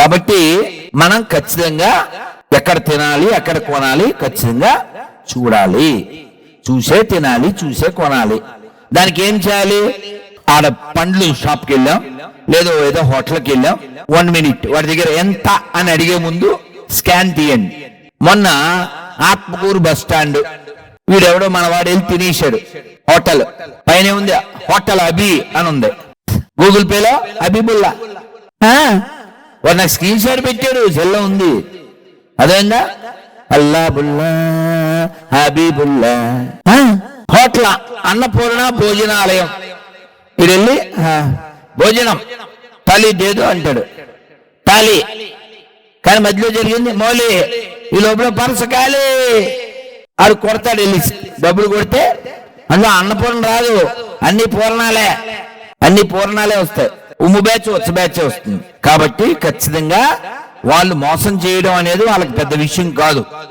కాబట్టి మనం ఖచ్చితంగా ఎక్కడ తినాలి ఎక్కడ కొనాలి ఖచ్చితంగా చూడాలి. చూసే తినాలి, చూసే కొనాలి. దానికి ఏం చేయాలి? ఆడ పండ్లు షాప్కి వెళ్ళాం, లేదో ఏదో హోటల్కి వెళ్ళాం, 1 minute వాడి దగ్గర ఎంత అని అడిగే ముందు స్కాన్ తీయండి. మొన్న ఆత్మకూరు బస్ స్టాండ్ వీడెవడో మన వాడు వెళ్ళి తినేశాడు. హోటల్ పైన ఉంది హోటల్ అభి అని ఉంది, గూగుల్ పేలో అబిబుల్లా వాడు నాకు స్క్రీన్ షాట్ పెట్టాడు, సెల్లో ఉంది. అదేందా అల్లా బుల్లా హబీబుల్లా హోటల్ అన్నపూర్ణ భోజనాలయం. ఇది వెళ్ళి భోజనం తాళీ దేదో అంటాడు, తాళీ కానీ మధ్యలో జరిగింది మౌలి. ఈ లోపల పరస ఖాళీ ఆడు కొడతాడు, వెళ్ళి డబ్బులు కొడితే అందులో అన్నపూర్ణ రాదు, అన్ని పూర్ణాలే వస్తాయి. ఉమ్ము బ్యాచ్ వచ్చ బ్యాచ్ వస్తుంది. కాబట్టి ఖచ్చితంగా వాళ్ళు మోసం చేయడం అనేది వాళ్ళకి పెద్ద విషయం కాదు.